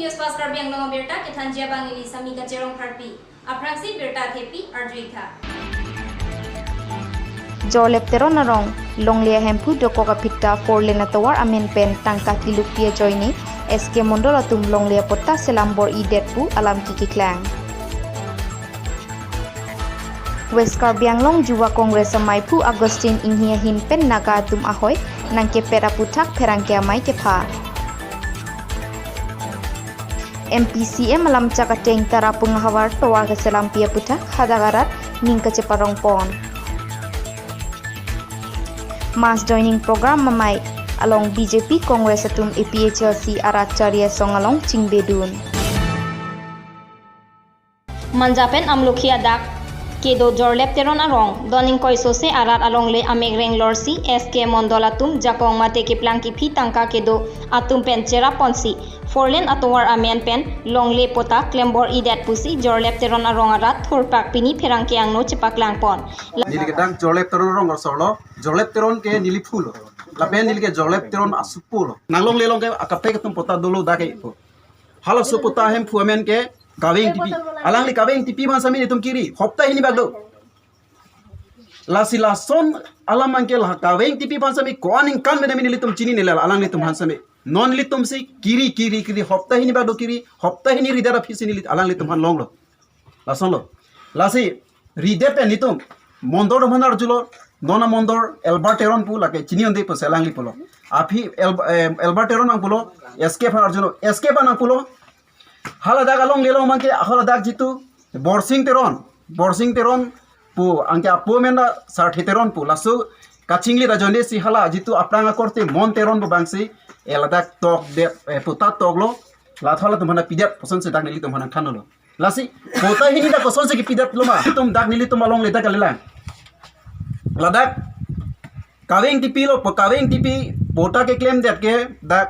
Newsfast Karbi Anglong berta ketan jabang ini sami kacerong Karbi. Apraksi berta tepi ardrika. Jorlep teron narong longlia hempu doko kapita for lena tawar amen pen tangkat dilupia joini SK Mondola tum longlia potta selambor idetpu alam kikiklang. West Karbi Anglong Juwa Kongres Maipu Agustin inghia hin pen naga tum ahoy nangke pera putak perangkia mai kepa. MPCM malam cakateng tara pengahawar tawar keselampia putak hadagarat ning keceparong pon. Mass joining program mamai along BJP Kongres atum APHLC arat caria songalong cingbedun. Manjapen amlukhia dak kedo jorlep teron arong doning koisose arat along le amegreng lorsi SK Mondolatum jakong mate kiplang kipi tangka kedo atum penchera ponsi forlen atowar amen pen longle pota klembor idat pusi jorlep teron arong arat thorpak pini pherang ke angno chepaklang pon nili gedang jorlep teron rong solo jorlep teron ke nili phulo lapen nili ke jorlep teron asupulo nanglong lelong ke akape ketum pota dolo dake po halo suputa hem phuamen ke kaweng tipi alang li kaweng tipi man sami tum kiri hopta ini bagdo lasi lason alam angke la kaweng tipi man sami koaning kan mena mini litum chini nela alang litum han sami non litum si kiri kiri kiri hopta ini bagdo kiri hopta ini ridara fisini lit alang litum han long lo lason lo lasi ridepe litum mondor manar julo nona mondor elbarteron pu lake chini onde po selang li pulo afi elbarteron ang pulo escape han julo escape an pulo haladak along lelong mangke haladak jitu borsing teron pu angke apo mena 60 teron pu lasu kachingli rajonde si hala jitu apranga korte mon teron bu bangsi eladak tok de puta toklo lathala tumhana pidat poson se dak nili tumhana khanolo lasi pota hini da poson se ki pidat loma tum dak nili tum along leda kalila ladak kaweng tipi lo kaweng tipi pota ke claim dat ke dak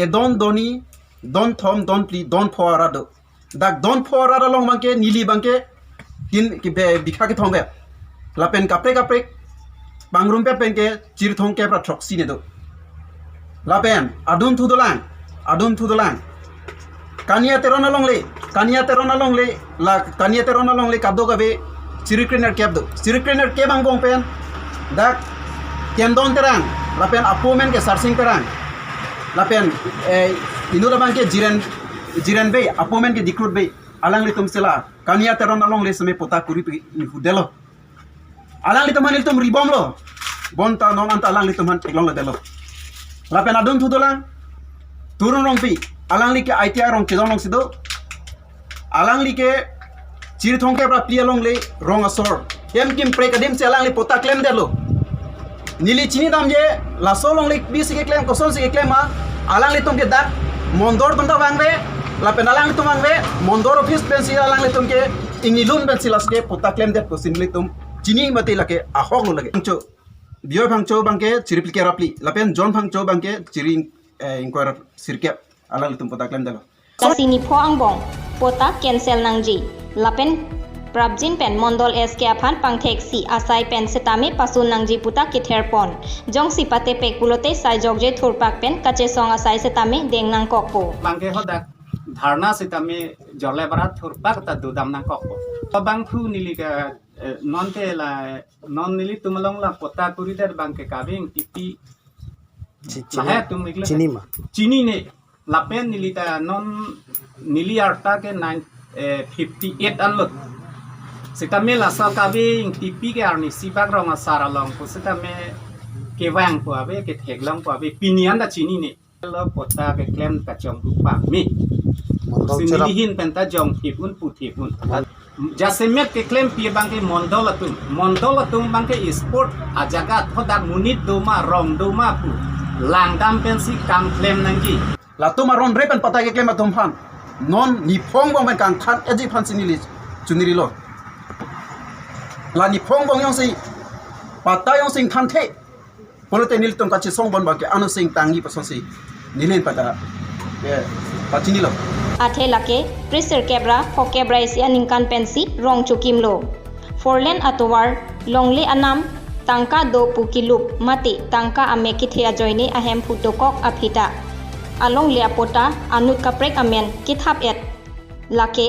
edon doni don thom don pli don forado dak don forada long bangke nili bangke tin ki be bikha ke thongbe lapen kapre pangrum pe penke chir thong ke pra troksi ne do lapen adun thudolang kania terona long le la kania terona long le kaddo gabe chirikrener kep do chirikrener ke bang bong pen dak tendon terang lapen apomen ke sarsing terang lapen inura bangke jiran be apomen ke dikrut be alang li tum sela kania teron along le sme pota kuri pi hudelo alang li tuman tum ribom lo bonta non anta alang li tuman teklong le delo lapen adun thudolang turun rong pi alang li ke ITR rong kedong long sido alang li ke chir thong ke pra pli along le rong asor em kim pre kadem se alang li pota claim delo nili chini dam je la solong le bis ke claim koson se ke claim ma alang li tum ke dak mondor tum da bangbe la penalang tum bangbe mondor office pensi alang li tum ke ingilun pensi las ke pota claim det kosin li tum chini mate la ke ahok lo lage cho bio phangcho bangke chiripli ke rapli la pen jon phangcho bangke chiring inquire sirke alang li tum pota claim dalo kasini pho angbong pota cancel nangji lapen Prabjin pen mondol SK aphan pangthek si asai pen setame pasun nangji puta kither pon jong sipate pek pulote sai jogje thurpak pen kache song asai setame deng nang kokpo bangke hodak dharna setame jorle barat thurpak ta dudam nang kokpo bang thu nili ka non te la non nili tumalong la pota kurider bangke kabing tipi la tum igla chini ne lapen nili ta non nili arta ke 58 anlot setame la sa kabing tipi ke arni sibak rong asara long ko setame ke wang po ave ke theglang po ave pinian da chini ne lo pota ke claim ka chong rupa mi sinili hin penta jong tipun putipun jasemet ke claim pi bangke mondolatum bangke sport ajaga thodak munit doma rong doma pu langdam pensi kam claim nangji la tuma ron repen pata ke claim atum phan non ni phong bong ben kan khan eji phan sinili chuniri lo la ni phong bong yong si pata yong sing than the polote nil tum kachi song bon ba ke anu sing tangi pason si nilen pata pachini lo athe lake pressure kebra ho kebra isi aningkan pensi rong chukim lo Forlen atowar longle anam tangka do pukilup mati tangka ame kithia joine ahem phutokok aphita along leapota anut kaprek amen kithap et lake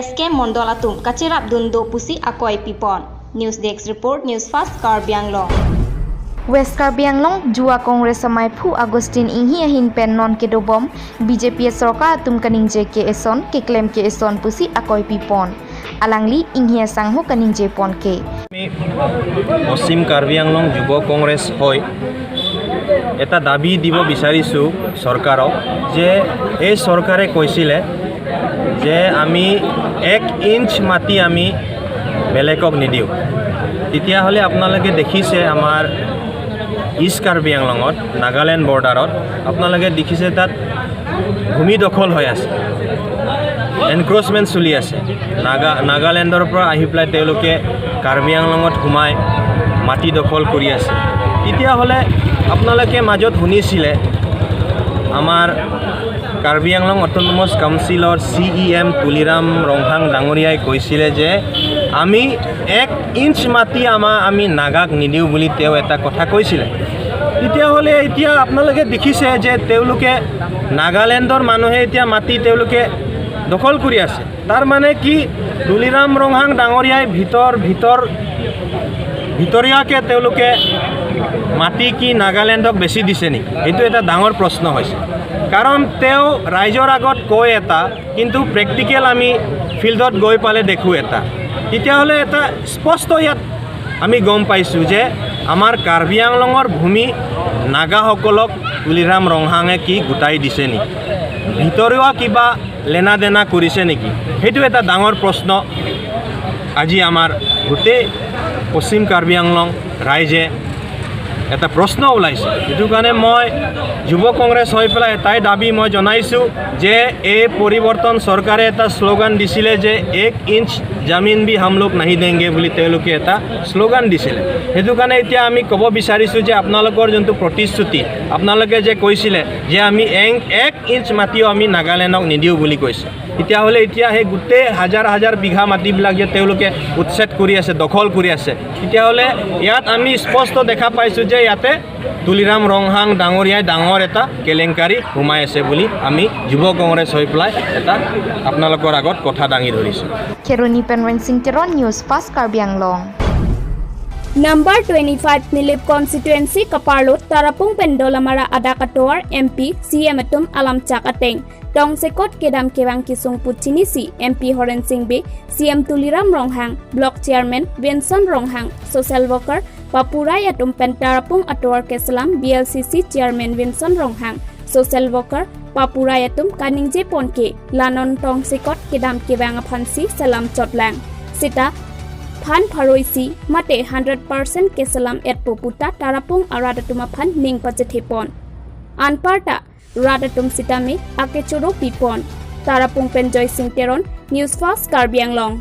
SK Mondol atum kachirap dundo pusi akoi pipon News Desk Report Newsfast Karbi Anglong West Karbi Anglong Jua Kongres Samai Phu Agustin Inghi Ahin Pen Non Kedobom BJP Sorka Atum Kaning JK Eson ke claim ke Eson pusi akoi pipon Alangli Inghi Sangho Kaning J Pon ke পশ্চিম কাৰ্বি আংলং যুৱ কংগ্ৰেছ হৈ এটা দাবী দিব বিচাৰিছোঁ চৰকাৰক যে এই চৰকাৰে কৈছিলে যে আমি 1 ইঞ্চ মাটি আমি বেলেগক নিদিওঁ তেতিয়াহ'লে আপোনালোকে দেখিছে আমাৰ ইষ্ট কাৰ্বি আংলঙত নাগালেণ্ড বৰ্ডাৰত আপোনালোকে দেখিছে তাত ভূমি দখল হৈ আছে এনক্ৰচমেণ্ট চলি আছে নাগালেণ্ডৰ পৰা আহি পেলাই তেওঁলোকে কাৰ্বি আংলঙত সোমাই মাটি দখল কৰি আছে তেতিয়াহ'লে আপোনালোকে মাজত শুনিছিলে আমাৰ কাৰ্বি আংলং অট'নমাছ কাউন্সিলৰ CEM তুলিৰাম ৰংহাং ডাঙৰীয়াই কৈছিলে যে আমি 1 ইঞ্চ মাটি আমি নাগাক নিদিওঁ বুলি তেওঁ এটা কথা কৈছিলে তেতিয়াহ'লে এতিয়া আপোনালোকে দেখিছে যে তেওঁলোকে নাগালেণ্ডৰ মানুহে এতিয়া মাটি তেওঁলোকে দখল কৰি আছে তাৰ মানে কি তুলিৰাম ৰংহাং ডাঙৰীয়াই ভিতৰীয়াকে তেওঁলোকে মাটি কি নাগালেণ্ডক বেছি দিছে নেকি এইটো এটা ডাঙৰ প্ৰশ্ন হৈছে কাৰণ তেওঁ ৰাইজৰ আগত কয় এটা কিন্তু প্ৰেক্টিকেল আমি ফিল্ডত গৈ পালে দেখো এটা তেতিয়াহ'লে এটা স্পষ্ট ইয়াত আমি গম পাইছোঁ যে আমাৰ কাৰ্বি আংলঙৰ ভূমি নাগাসকলক তুলিৰাম ৰংহাঙে কি গোটাই দিছে নেকি ভিতৰুৱা কিবা লেনা দেনা কৰিছে নেকি সেইটো এটা ডাঙৰ প্ৰশ্ন আজি আমাৰ গোটেই পশ্চিম কাৰ্বি আংলং ৰাইজে এটা প্ৰশ্ন ওলাইছে সেইটো কাৰণে মই যুৱ কংগ্ৰেছ হৈ পেলাই এটাই দাবী মই জনাইছোঁ যে এই পৰিৱৰ্তন চৰকাৰে এটা শ্লোগান দিছিলে যে 1 ইঞ্চ জমিন বি হাম লোক নাহি দেংগে বুলি তেওঁলোকে এটা শ্লোগান দিছিলে সেইটো কাৰণে এতিয়া আমি ক'ব বিচাৰিছোঁ যে আপোনালোকৰ যোনটো প্ৰতিশ্ৰুতি আপোনালোকে যে কৈছিলে যে আমি 1 ইঞ্চ মাটিও আমি নাগালেণ্ডক নিদিওঁ বুলি কৈছে তেতিয়াহ'লে এতিয়া সেই গোটেই হাজাৰ বিঘা মাটিবিলাক যে তেওঁলোকে উচ্ছেদ কৰি আছে দখল কৰি আছে তেতিয়াহ'লে ইয়াত আমি স্পষ্ট দেখা পাইছোঁ যে ইয়াতে তুলিৰাম ৰংহাং ডাঙৰীয়াই ডাঙৰ এটা কেলেংকাৰী সোমাই আছে বুলি আমি যুৱ কংগ্ৰেছ হৈ পেলাই এটা আপোনালোকৰ আগত কথা দাঙি ধৰিছোঁ Keruni Penwen Singteron News Fast Karbi Anglong Number 25 Nilip Constituency Kaparlut Tarapung Pendolamara Adakatoar MP CM Atum Alam Chakateng Tong Sekot Kedam Kewang Kisung Puchinisi MP Horen Singbe CM Tuliram Ronghang Block Chairman Benson Ronghang Social Worker Papurai Atum Pentarapung Ator Kesalam BLCC Chairman Benson Ronghang Social Worker Papurai Atum Kaningje Ponke Lanon Tong Sekot Kedam Kewang Aphansi Salam Chotlang Sita Phan Pharoisi Mate 100% Kesalam et Poputa Tarapung Aradatum Phan Ning Pachetipon Anparta Radatum Sitame Akechoro Pipon Tarapung Penjoy Singteron Newsfast Karbi Anglong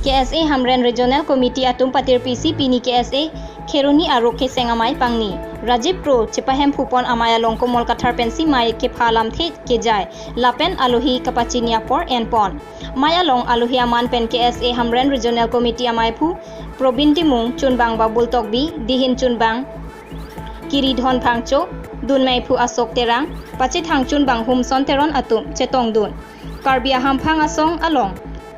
KSA Hamren Regional Committee Atum Patir PC Pini KSA Kheruni Aro Kesengamai Pangni Rajiv Pro Chepahem Phupon Amaya Longko Molkathar Pensi Mai ke Phalam The ke Jai Lapen Alohi Kapachinia Por Enpon Maya Long Alohi Aman Pen KSA Hamren Regional Committee Amai Phu Probin Timung Chunbang Babul Tokbi Dihin Chunbang Kiri Dhon Phangcho Dunmai Phu Asok Terang Pachit Hang Chunbang Hum Son Teron Atum Chetong Dun Karbi Aham Phang Asong Along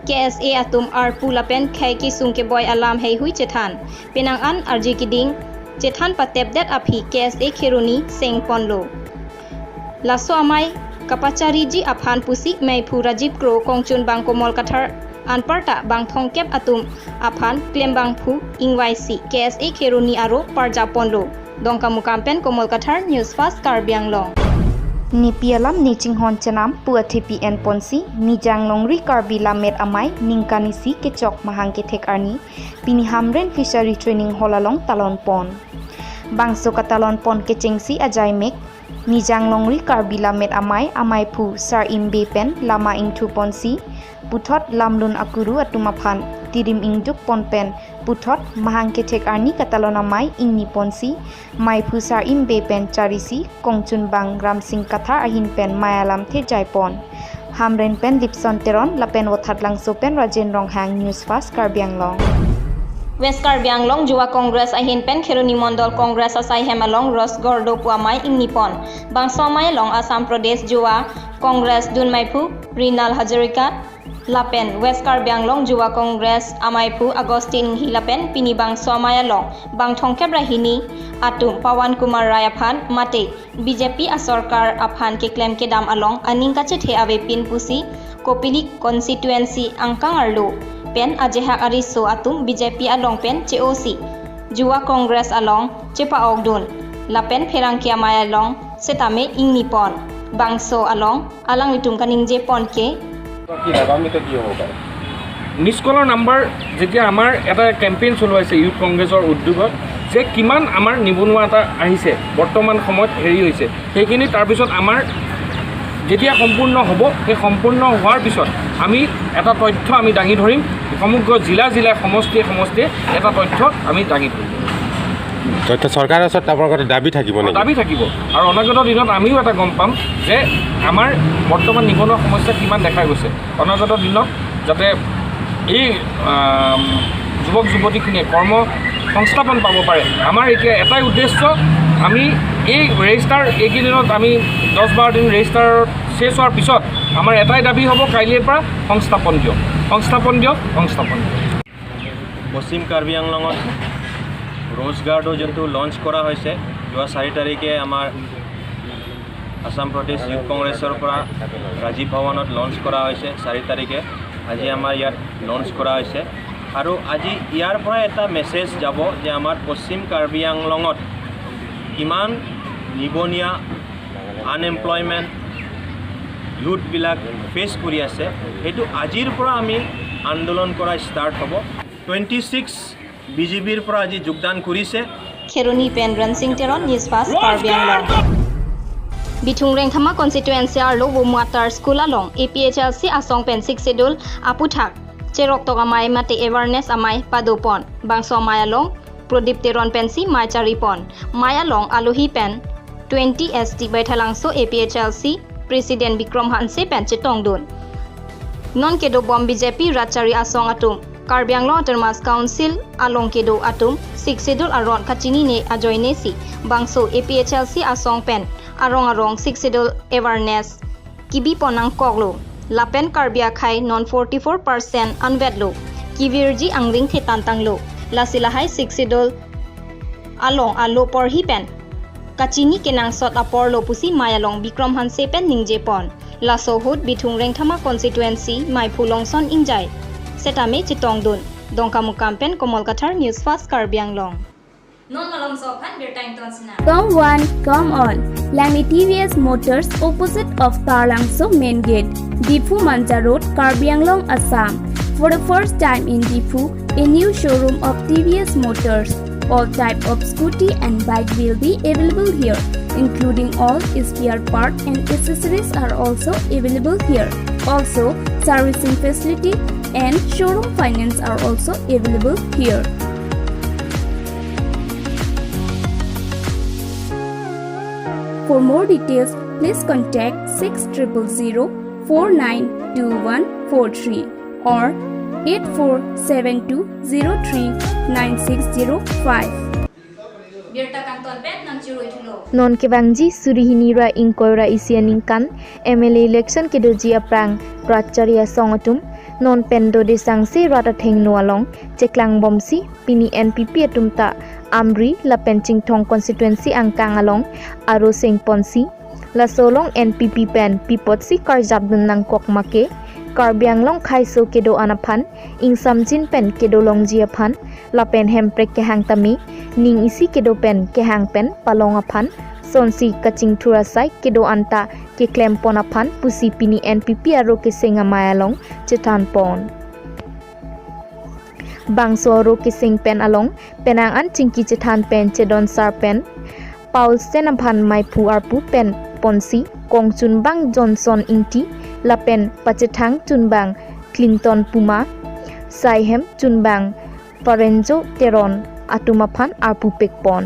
KSA Atum Arpu Lapen Khai Ki Sungke Boy Alam Hei Hui Chethan Penang An Arji Kiding Chethan Patep Det Aphi KSA Kheruni Seng Ponlo Laso Amai Kapachari Ji Aphan Pusi Mai Phu Rajiv Kro Kongchun Bang Komol Kathar Anparta Bang Thongkep Atum Aphan Klembang Phu Ingwaisi KSA Kheruni Aro Parja Ponlo Dongka Mukampen Komol Kathar Newsfast Karbi Anglong Nipialam Niching Hon Chanam Puathipi en Ponsi Nijang Longri Karbi Lamet Amai Ningkanisi Kechok Mahang Ketek Arni Pini Hamren Fishery Training Holalong Talon Pon Bangso Katalon Pon Kechengsi Ajaimek Nijang Longri Karbi Lamet Amai Phu Sar Imbe Pen Lama Ingtu Ponsi Puthot Lamlun Akuru Atumaphan Tirim Ingduk Ponpen Puthot Mahang Ketek Arni Katalon Amai Ingni Ponsi Mai Phu Sar Imbe Pen Charisi Kongchun Bang Ram Singh Kathar Ahin Pen Mayalam The Jaipon hamren pen dipson teron lapen wathat langso pen rajen ronghang Newsfast Karbi Anglong West Karbi Anglong Juwa Congress ahin pen Kheruni Mondol Congress asai hemalong Ros Gordo Puamai ing Nippon Bangsomai long Assam Pradesh Juwa Congress Dunmaipu Rinal Hazarika Lapen West Karbi Anglong Juwa Congress Amaipu Agustin Hilapen Pinibang Somaya long Bang Thongkep Rahini Atum Pawan Kumar Rayaphan Mate BJP Asorkar Aphan ke claim ke dam along aning kache the ave pin pusi Kopili constituency angkang arlo pen ajehak ariso atum BJP along pen COC Juwa Congress along Chepa Ogdun Lapen Pherangkia Maya along Setame ing Nippon Bangso along alang litum kaning je pon ke নিষ্কলৰ number যেতিয়া আমাৰ এটা campaign চলোৱাইছে youth কংগ্ৰেছৰ উদ্যোগত যে কিমান আমাৰ নিবনুৱা এটা আহিছে বৰ্তমান সময়ত হেৰি হৈছে সেইখিনি তাৰপিছত আমাৰ যেতিয়া সম্পূৰ্ণ হ'ব সেই সম্পূৰ্ণ হোৱাৰ পিছত আমি এটা তথ্য আমি দাঙি ধৰিম সমগ্ৰ জিলা সমষ্টিয়ে এটা তথ্য আমি দাঙি ধৰিম তথ্য চৰকাৰৰ ওচৰত আপোনালোকৰ দাবী থাকিব নেকি দাবী থাকিব আৰু অনাগত দিনত আমিও এটা গম পাম যে আমাৰ বৰ্তমান নিবনুৱা সমস্যা কিমান দেখা গৈছে অনাগত দিনত যাতে এই যুৱক যুৱতীখিনিয়ে কৰ্ম সংস্থাপন পাব পাৰে আমাৰ এতিয়া এটাই উদ্দেশ্য আমি এই ৰেজিষ্টাৰ এইকেইদিনত আমি 10-12 দিন ৰেজিষ্টাৰ শেষ হোৱাৰ পিছত আমাৰ এটাই দাবী হ'ব কাইলৈৰ পৰা সংস্থাপন দিয়ক পশ্চিম কাৰ্বি আংলঙত रोज गार्डो जो लॉन्च करा होइसे जो 4 तारिखे आमार आसाम प्रदेश यूथ कांग्रेसर পৰা राजीव भवनत लॉन्च करा होइसे 4 तारिखे আজি आमार यार लॉन्च करा होइसे आरो আজি ইয়াৰ পৰা এটা মেसेज যাব যে आमार पश्चिम कार्बी आंगलंगत किमान निबनिया আনএমপ্লয়মেন্ট youth বিলাক फेस কৰি আছে হেতু আজিৰ পৰা আমি আন্দোলন কৰা স্টাৰ্ট হ'ব 26 BJPৰ পৰা আজি যোগদান কৰিছে Kheruni pen Ransing Teron Newsfast Karbi Anglong Bithung Rengthama constituency arlo Womuatar School along APHLC asong pen 6 schedule aputhak cherok tok amai mate awareness amai padopon bangso maya long Prodip Teron pensi mai charipon maya long alohi pen 20 ST baithalangso APHLC President Bikram Hanse pen chetong dun non kedo bom BJP rachari asong atum Karbi Anglong Termas Council along kedo atum 6 schedule aron kachini ne ajoine si bangso APHLC asong pen arong 6 schedule awareness kibi ponang koklo lapen Karbia khai non 44% unvedlo kivirji angring thetantang lo lasilahai 6 schedule along alo por hi pen kachini kenang sot apor lo pusi mayalong Bikram Hanse pen ningje pon lasohut Bithung Rengthama constituency mai phulongson ingjai Setame Chitong Dun Dongkamu Kampen Komolkathar Newsfast Karbi Anglong Non malong sophan birtang tonsina Come one, come on. Langi TVS Motors opposite of Tarlangso main gate, Difu Manja Road, Karbi Anglong, Assam. For the first time in Difu, a new showroom of TVS Motors. All type of scooty and bike will be available here, including all spare parts and accessories are also available here. Also, servicing facility and showroom finance are also available here. For more details, please contact 6000492143 or 8472039605. Non kebangji surihini ra ingkoira isianing kan MLA election kedoji aprang pracharia songatum non pendo de sangse rata theng noalong cheklang bomsi pini NPP atumta amri la penching thong constituency angkang along aro sengponsi la solong NPP pen pipotsi karjabdun nang kokmake Karbi Anglong khaiso kedo anaphan ingsamjin pen kedo longji aphan la pen hemprek ke hangtami ning isi kedo pen ke hang pen palong aphan sonsi kaching thurasai kedo anta ke klem pon aphan pusi pini NPP aro ke senga mayalong chetan pon bangso aro ke sing pen along penang an chingki chetan pen chedon sar pen Paul senaphan mai pu arpu pen ponsi kongchun bang Johnson ingti lapen pachethang chunbang Clinton Puma Saihem chunbang Parenjo Teron atumaphan arpu pekpon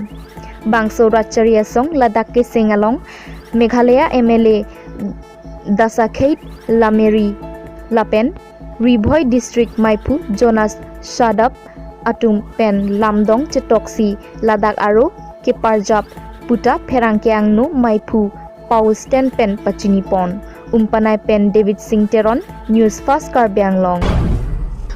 bangso racharia song Ladakh ke sengalong Meghalaya MLA Dasakheit Lameri Lapen Ribhoi District Maipu Jonas Shadap Atum Pen Lamdong Chetoksi Ladak Aro Keparjap Puta Perangkeangnu Maipu Pausten Pen Pachinipon Umpanai Pen David Singh Teron Newsfast Karbi Anglong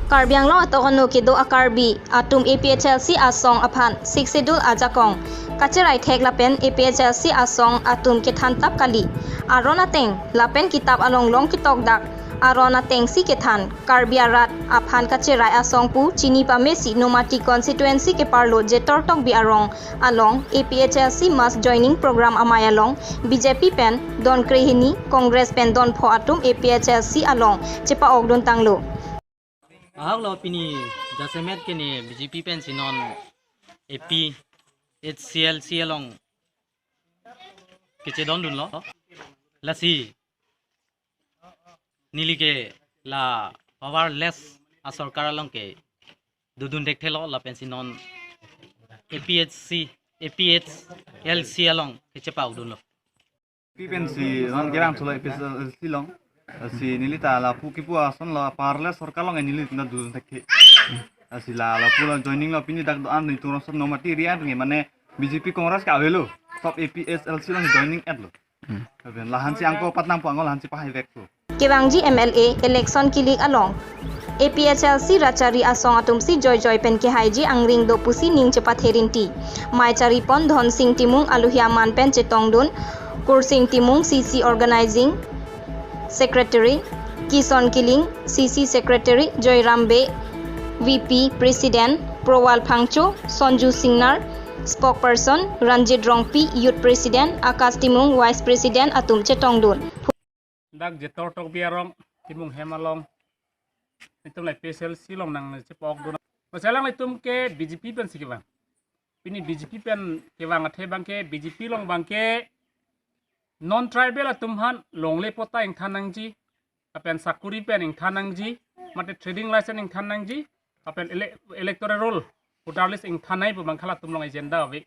Karbi Anglong atokono kedo a Karbi atum APHLC asong aphan siksidul ajakong kacerai thek lapen APHLC asong atum kethan tap kali arona teng lapen kitab along long kitok dak arona teng si kethan Karbi arat aphan kacerai asong pu chini pa mesi nomati constituency ke parlo jetor tok bi arong along APHLC mass joining program amay along BJP pen don krehini Congress pen don pho atum APHLC along chepa ogdon tanglo ahak lo pini jasemet kini BJP pen sinon AP HCL long kiche don dun lo lasi nili ke la powerless a sarkar long ke dudun dekhe lo la pen sinon APHLC long kiche pa udun lo pipen si non gerang solo APHLC long si nilita la pukipu ason la powerless sarkar long nilit na dudun dekhe si la pula joining lo pini dak doan ni turun son nomati ria ngi mane BJP Kongres ka avelo top APHLC long joining ad lo lahan si angko patnam po angol lahan si pahai vek lo Kewangji MLA election kilik along APHLC rachari asong atumsi joy pen ke haiji angring do pusi ning cepat herinti mai cari pon dhon sing timung aluhiaman pen cetong dun kursing timung CC organizing secretary Kison Kiling CC secretary Joy Rambe VP President Prowal Phangcho Sonju Singnar spokesperson Ranjit Rongpi Youth President Akas Timung Vice President atum cetong dun dak jetor tok biarong timung hemalong itum lai PHLC long nang cepok dun masalang itum ke BJP pen sikibang pini BJP pen kewang athe bangke BJP long bangke non tribal atum han longle pota ing thanangji apen sakuri pen ing thanangji mate trading license ing thanangji apen electoral roll voterlist ing thanai bu bangkhala tum long agenda ave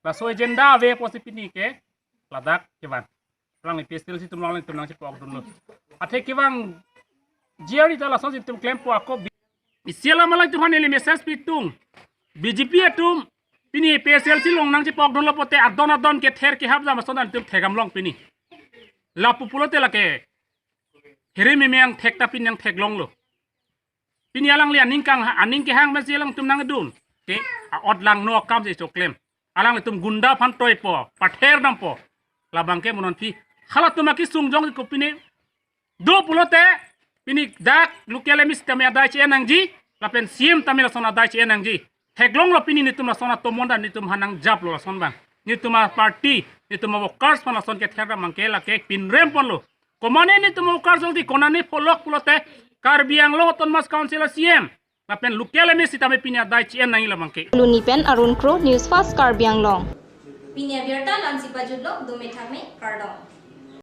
la so agenda ave posipini ke ladak kewang Orang ni PHLC tum lang cepok dun lo. Athe kiwang jiari tala so tum claim po ako isiala malai tum haneli message pitung BJP atum pini PHLC long nang cepok dun lo pote adon ke ther ke hab jama sodan tum thegam long pini. La pupulote la ke here me yang thek ta pin yang thek long lo. Pini alang li aning kang aning ke hang mesi lang tum nang dun. Ke od lang no kam se claim. Alang li tum gunda phan toy po pather nam po. Labang ke monon pi khala tumaki sungjong ko pini do pulote pini dak lukele mis tame adai che nangji lapen sim tamila sona adai che nangji theglong lo pini nitum la sona tomonda nitum hanang jap lo son bang nituma party nituma workers pana son ke thera mangke la ke pin rem pon lo komane nitum workers joldi konane polok pulote Karbi Anglong ton mas council CM lapen lukele mis tame pini adai che nang la mangke Luni pen Arun Pro Newsfast Karbi Anglong Pinya Berta Lansi Pajudlo Dumetame Kardong